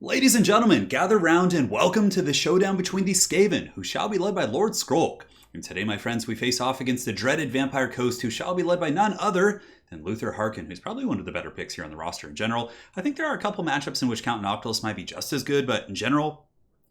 Ladies and gentlemen, gather round and welcome to the showdown between the Skaven, who shall be led by Lord Skrolk. And today, my friends, we face off against the dreaded Vampire Coast, who shall be led by none other than Luther Harkin, who's probably one of the better picks here on the roster in general. I think there are a couple matchups in which Count Noctilus might be just as good, but in general,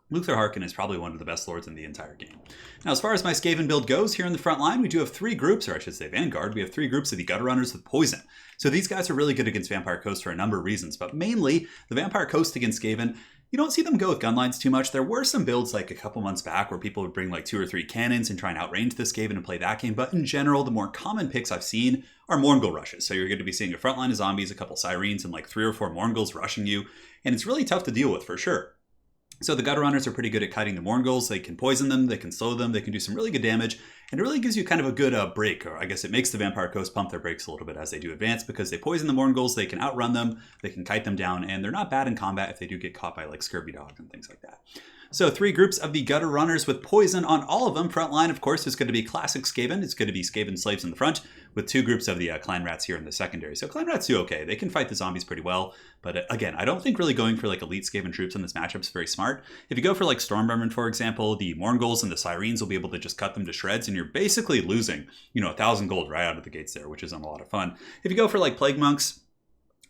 Luther Harkin is probably one of the best lords in the entire game. Now, as far as my Skaven build goes, here in the front line, we do have three groups, or I should say Vanguard. We have three groups of the Gutter Runners with Poison. So these guys are really good against Vampire Coast for a number of reasons, but mainly the Vampire Coast against Skaven, you don't see them go with gun lines too much. There were some builds like a couple months back where people would bring like 2 or 3 cannons and try and outrange this Skaven and play that game, but in general, the more common picks I've seen are Mourngul rushes. So you're going to be seeing a front line of zombies, a couple Sirens, and like 3 or 4 Mournguls rushing you, and it's really tough to deal with for sure. So the Gutter Runners are pretty good at kiting the Mournguls. They can poison them, they can slow them, they can do some really good damage, and it really gives you kind of a good break, or I guess it makes the Vampire Coast pump their brakes a little bit as they do advance, because they poison the Mournguls, they can outrun them, they can kite them down, and they're not bad in combat if they do get caught by like scurvy dogs and things like that. So 3 groups of the Gutter Runners with Poison on all of them. Front line, of course, is going to be Classic Skaven. It's going to be Skaven Slaves in the front, with 2 groups of the Clan Rats here in the secondary. So Clan Rats do okay. They can fight the zombies pretty well. But again, I don't think really going for like elite Skaven troops in this matchup is very smart. If you go for like Stormvermin, for example, the Mournguls and the Sirens will be able to just cut them to shreds, and you're basically losing, 1,000 gold right out of the gates there, which isn't a lot of fun. If you go for like Plague Monks,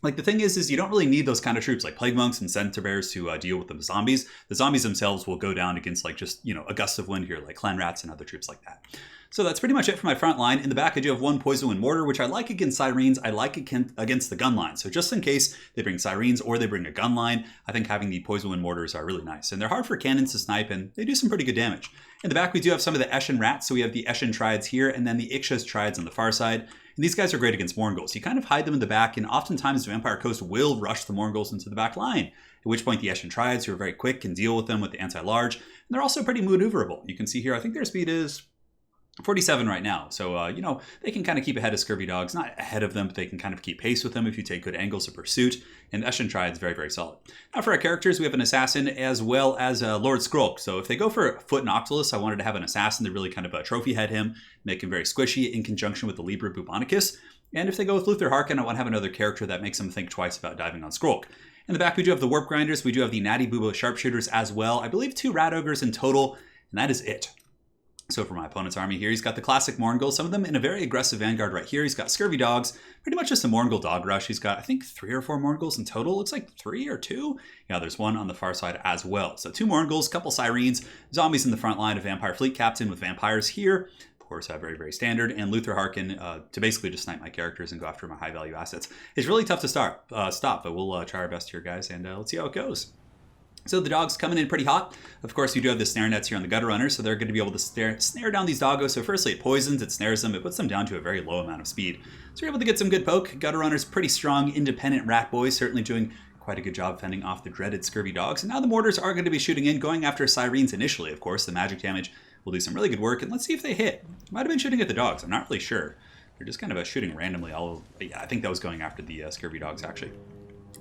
like the thing is you don't really need those kind of troops like Plague Monks and Centaur Bears to deal with the zombies. The zombies themselves will go down against like just, a gust of wind here, like Clan Rats and other troops like that. So that's pretty much it for my front line. In the back, I do have 1 Poison Wind Mortar, which I like against Sirens. I like it against the gun line. So just in case they bring Sirens or they bring a gun line, I think having the Poison Wind Mortars are really nice. And they're hard for cannons to snipe, and they do some pretty good damage. In the back, we do have some of the Eshin Rats. So we have the Eshin Triads here, and then the Ixchas Triads on the far side. And these guys are great against Mournguls. You kind of hide them in the back, and oftentimes the Vampire Coast will rush the Mournguls into the back line, at which point the Eshin Triads, who are very quick, can deal with them with the anti-large. And they're also pretty maneuverable. You can see here, I think their speed is 47 right now. So, they can kind of keep ahead of scurvy dogs, not ahead of them, but they can kind of keep pace with them if you take good angles of pursuit. And Eshin Triad's very, very solid. Now for our characters, we have an assassin as well as Lord Skrolk. So if they go for Foot Noctilus, I wanted to have an assassin to really kind of trophy head him, make him very squishy in conjunction with the Libra Bubonicus. And if they go with Luther Harkin, I want to have another character that makes them think twice about diving on Skrolk. In the back, we do have the Warp Grinders. We do have the Natty Bubo Sharpshooters as well. I believe 2 Rat Ogres in total, and that is it. So for my opponent's army here, he's got the classic Mourngul, some of them in a very aggressive vanguard right here. He's got Scurvy Dogs, pretty much just a Mourngul dog rush. He's got, I think, 3 or 4 Mournguls in total. Looks like 3 or 2. Yeah, there's 1 on the far side as well. So 2 Mournguls, couple Sirens, zombies in the front line, a Vampire Fleet Captain with vampires here. Of course, very, very standard. And Luther Harkin to basically just snipe my characters and go after my high-value assets. It's really tough to stop, but we'll try our best here, guys, and let's see how it goes. So the dogs coming in pretty hot. Of course, you do have the snare nets here on the Gutter Runners, so they're going to be able to snare down these doggos. So firstly, it poisons, it snares them, it puts them down to a very low amount of speed. So you're able to get some good poke. Gutter Runners, pretty strong, independent rat boys, certainly doing quite a good job fending off the dreaded scurvy dogs. And now the mortars are going to be shooting in, going after Sirens initially, of course. The magic damage will do some really good work, and let's see if they hit. Might have been shooting at the dogs, I'm not really sure. They're just kind of shooting randomly all over. Yeah, I think that was going after the scurvy dogs, actually.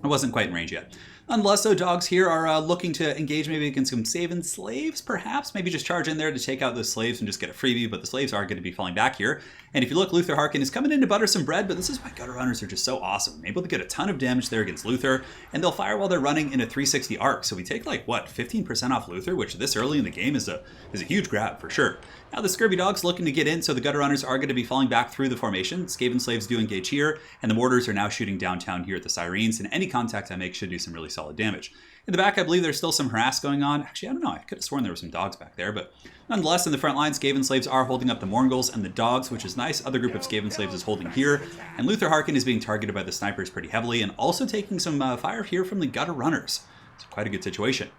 I wasn't quite in range yet. Nonetheless, though, dogs here are looking to engage maybe against some Skaven slaves, perhaps. Maybe just charge in there to take out those slaves and just get a freebie, but the slaves are going to be falling back here. And if you look, Luther Harkin is coming in to butter some bread, but this is why Gutter Runners are just so awesome. Able to get a ton of damage there against Luther, and they'll fire while they're running in a 360 arc. So we take like, what, 15% off Luther, which this early in the game is a huge grab for sure. Now the Scurvy Dog's looking to get in, so the Gutter Runners are going to be falling back through the formation. Skaven Slaves do engage here, and the Mortars are now shooting downtown here at the Sirens, and any contact I make should do some really solid damage. In the back, I believe there's still some harass going on. Actually, I don't know. I could have sworn there were some dogs back there, but nonetheless, in the front line, Skaven Slaves are holding up the Mournguls and the dogs, which is nice. Other group of Skaven Slaves is holding here, and Luther Harkin is being targeted by the snipers pretty heavily, and also taking some fire here from the Gutter Runners. So quite a good situation.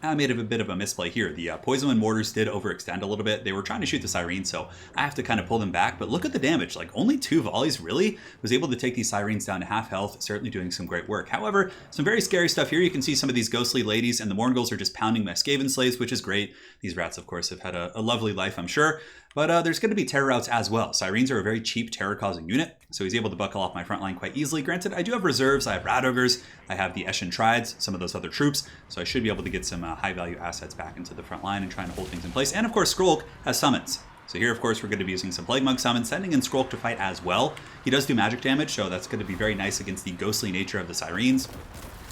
I made a bit of a misplay here. The Poison Wind Mortars did overextend a little bit. They were trying to shoot the Sirens, so I have to kind of pull them back. But look at the damage. Like, only 2 volleys, really? Was able to take these Sirens down to half health, certainly doing some great work. However, some very scary stuff here. You can see some of these ghostly ladies, and the Mournguls are just pounding my Skaven Slaves, which is great. These rats, of course, have had a lovely life, I'm sure. But there's going to be terror routes as well. Sirens are a very cheap terror-causing unit, so he's able to buckle off my front line quite easily. Granted, I do have reserves. I have Rat Ogres, I have the Eshin Triads, some of those other troops, so I should be able to get some high-value assets back into the front line and trying to hold things in place. And of course, Skrolk has summons. So here, of course, we're going to be using some Plague Monk summons, sending in Skrolk to fight as well. He does do magic damage, so that's going to be very nice against the ghostly nature of the Sirens.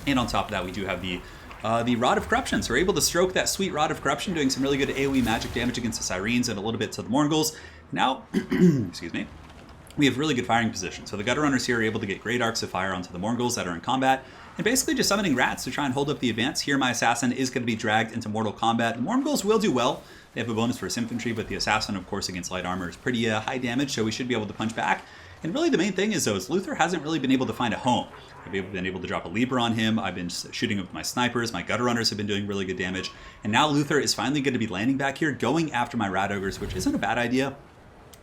And on top of that, we do have the the Rod of Corruption. So we're able to stroke that sweet Rod of Corruption, doing some really good AoE magic damage against the Sirens and a little bit to the Morghuls. Now, excuse me, we have really good firing position. So the Gutter Runners here are able to get great arcs of fire onto the Morghuls that are in combat, and basically just summoning rats to try and hold up the advance. Here my Assassin is going to be dragged into mortal combat. The Morghuls will do well. They have a bonus for his infantry, but the Assassin, of course, against light armor is pretty high damage, so we should be able to punch back. And really the main thing is, though, is Luther hasn't really been able to find a home. I've been able to drop a Libra on him. I've been shooting with my snipers. My Gutter Runners have been doing really good damage. And now Luther is finally going to be landing back here, going after my Rat Ogres, which isn't a bad idea.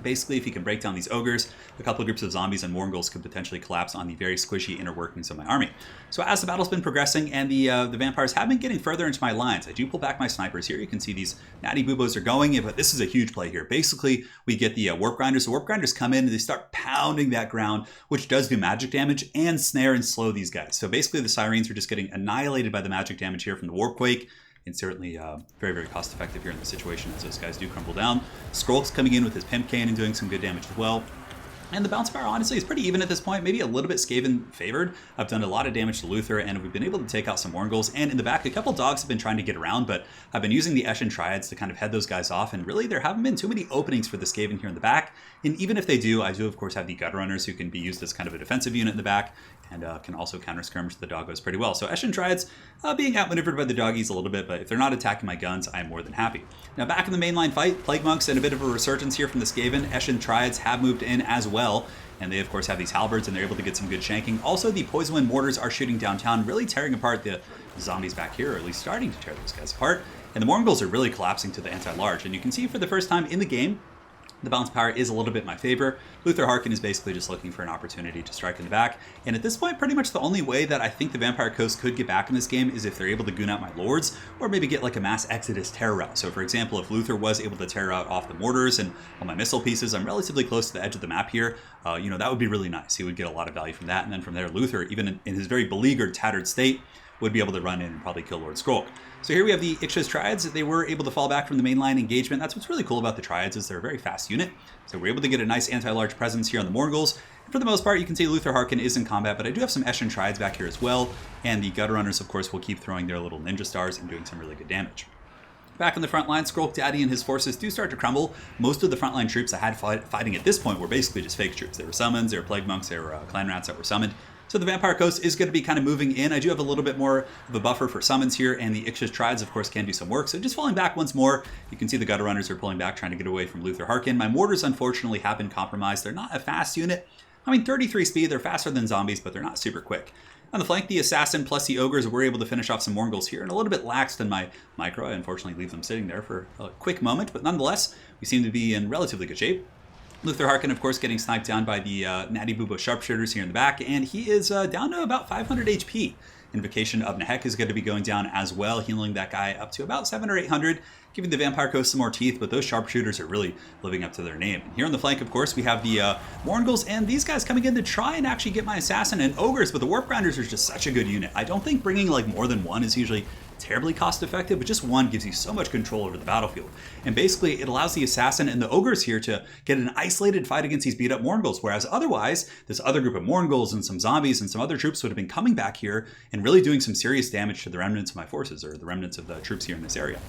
Basically, if he can break down these ogres, a couple of groups of zombies and Morghuls could potentially collapse on the very squishy inner workings of my army. So as the battle's been progressing and the vampires have been getting further into my lines, I do pull back my snipers here. You can see these natty boobos are going, but this is a huge play here. Basically, we get the warp grinders. The warp grinders come in and they start pounding that ground, which does do magic damage and snare and slow these guys. So basically, the Sirens are just getting annihilated by the magic damage here from the warp quake. And certainly very, very cost effective here in this situation as those guys do crumble down. Skrulk's coming in with his Pimp Cane and doing some good damage as well. And the bounce power, honestly, is pretty even at this point. Maybe a little bit Skaven favored. I've done a lot of damage to Luther, and we've been able to take out some Morghuls. And in the back, a couple dogs have been trying to get around, but I've been using the Eshin Triads to kind of head those guys off. And really, there haven't been too many openings for the Skaven here in the back. And even if they do, I do, of course, have the Gutter Runners who can be used as kind of a defensive unit in the back and can also counter skirmish the doggos pretty well. So Eshin Triads being outmaneuvered by the doggies a little bit, but if they're not attacking my guns, I'm more than happy. Now back in the mainline fight, Plague Monks and a bit of a resurgence here from the Skaven. Eshin Triads have moved in as well. And they, of course, have these halberds, and they're able to get some good shanking. Also, the Poison Wind Mortars are shooting downtown, really tearing apart the zombies back here, or at least starting to tear those guys apart. And the Morghuls are really collapsing to the anti-large. And you can see for the first time in the game, the bounce power is a little bit in my favor. Luther Harkin is basically just looking for an opportunity to strike in the back. And at this point, pretty much the only way that I think the Vampire Coast could get back in this game is if they're able to goon out my lords, or maybe get like a mass Exodus terror route. So for example, if Luther was able to tear out off the mortars and all my missile pieces, I'm relatively close to the edge of the map here. That would be really nice. He would get a lot of value from that. And then from there, Luther, even in his very beleaguered, tattered state, would be able to run in and probably kill Lord Skrulk. So here we have the Ixchas Triads. They were able to fall back from the mainline engagement. That's what's really cool about the Triads, is they're a very fast unit. So we're able to get a nice anti-large presence here on the Morghuls. And for the most part, you can see Luther Harkin is in combat, but I do have some Eshin Triads back here as well. And the Gutter Runners, of course, will keep throwing their little ninja stars and doing some really good damage. Back on the front line, Skrulk Daddy and his forces do start to crumble. Most of the frontline troops I had fighting at this point were basically just fake troops. They were summons, they were Plague Monks, they were Clan Rats that were summoned. So the Vampire Coast is going to be kind of moving in. I do have a little bit more of a buffer for summons here, and the Ixchas Triads, of course, can do some work. So just falling back once more, you can see the Gutter Runners are pulling back, trying to get away from Luther Harkin. My mortars, unfortunately, have been compromised. They're not a fast unit. I mean, 33 speed, they're faster than zombies, but they're not super quick. On the flank, the Assassin plus the Ogres were able to finish off some Morghuls here, and a little bit lax than my micro. I unfortunately leave them sitting there for a quick moment, but nonetheless, we seem to be in relatively good shape. Luther Harkin, of course, getting sniped down by the Natty Bubo sharpshooters here in the back, and he is down to about 500 HP. Invocation of Nehek is going to be going down as well, healing that guy up to about 700 or 800, giving the Vampire Coast some more teeth, but those sharpshooters are really living up to their name. And here on the flank, of course, we have the Morghuls, and these guys coming in to try and actually get my Assassin and Ogres, but the Warp Grinders are just such a good unit. I don't think bringing like more than one is usually terribly cost effective, but just one gives you so much control over the battlefield. And basically, it allows the Assassin and the Ogres here to get an isolated fight against these beat up Morghuls, whereas otherwise, this other group of Morghuls and some zombies and some other troops would have been coming back here and really doing some serious damage to the remnants of my forces, or the remnants of the troops here in this area.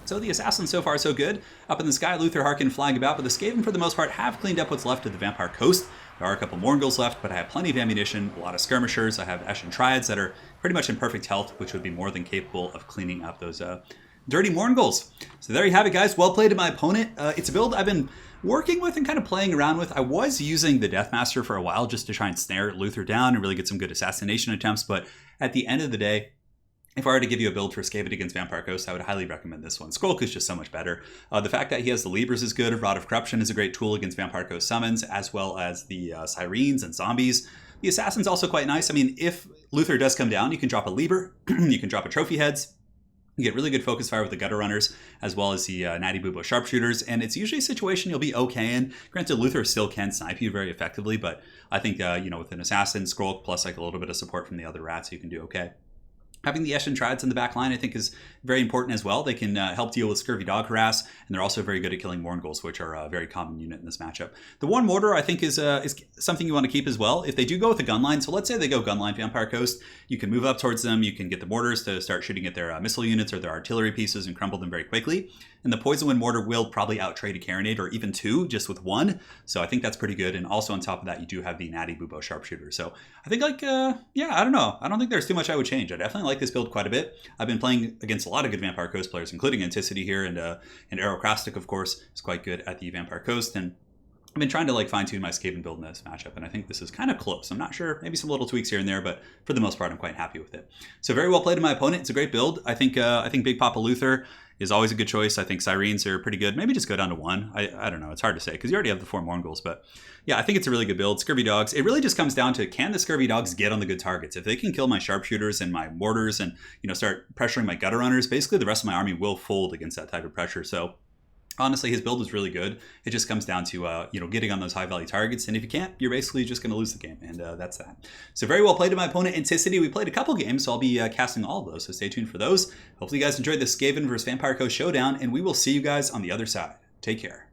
So the Assassins so far so good. Up in the sky, Luther Harkin flying about, but the Skaven for the most part have cleaned up what's left of the Vampire Coast. There are a couple Morghuls left, but I have plenty of ammunition, a lot of skirmishers. I have Eshin Triads that are pretty much in perfect health, which would be more than capable of cleaning up those dirty Morghuls. So there you have it, guys. Well played to my opponent. It's a build I've been working with and kind of playing around with. I was using the Deathmaster for a while just to try and snare Luther down and really get some good assassination attempts, but at the end of the day, if I were to give you a build for Skaven against Vampire Coast, I would highly recommend this one. Skrulk is just so much better. The fact that he has the Libras is good. Rod of Corruption is a great tool against Vampire Coast summons, as well as the Sirens and zombies. The Assassin's also quite nice. I mean, if Luther does come down, you can drop a Liber, you can drop a Trophy Heads. You get really good focus fire with the Gutter Runners, as well as the Natty Bubo Sharpshooters, and it's usually a situation you'll be okay in. Granted, Luther still can snipe you very effectively, but I think, with an Assassin, Skrulk, plus like a little bit of support from the other rats, you can do okay. Having the Eshin Triads in the back line, I think, is very important as well. They can help deal with Scurvy Dog Harass, and they're also very good at killing Morngulls, which are a very common unit in this matchup. The one Mortar, I think, is something you want to keep as well. If they do go with a gun line, so let's say they go gun line Vampire Coast, you can move up towards them, you can get the mortars to start shooting at their missile units or their artillery pieces and crumble them very quickly. And the Poison Wind Mortar will probably out-trade a Carronade or even two just with one. So I think that's pretty good. And also on top of that, you do have the Natty Bubo Sharpshooter. So I think yeah, I don't know. I don't think there's too much I would change. I definitely like this build quite a bit. I've been playing against a lot of good Vampire Coast players, including Anticity here, and Aerocrastic, of course, is quite good at the Vampire Coast. And I've been trying to fine-tune my Skaven build in this matchup, and I think this is kind of close. I'm not sure, maybe some little tweaks here and there, but for the most part, I'm quite happy with it. So very well played to my opponent. It's a great build. I think Big Papa Luther is always a good choice. I think Sirens are pretty good. Maybe just go down to one. I don't know. It's hard to say because you already have the 4 Morngulls, but yeah, I think it's a really good build. Scurvy Dogs. It really just comes down to, can the Scurvy Dogs get on the good targets? If they can kill my Sharpshooters and my Mortars and, start pressuring my Gutter Runners, basically the rest of my army will fold against that type of pressure. So honestly, his build is really good. It just comes down to, getting on those high value targets. And if you can't, you're basically just going to lose the game. And that's that. So very well played to my opponent, Anticity. We played a couple games, so I'll be casting all of those. So stay tuned for those. Hopefully you guys enjoyed this Skaven versus Vampire Coast showdown, and we will see you guys on the other side. Take care.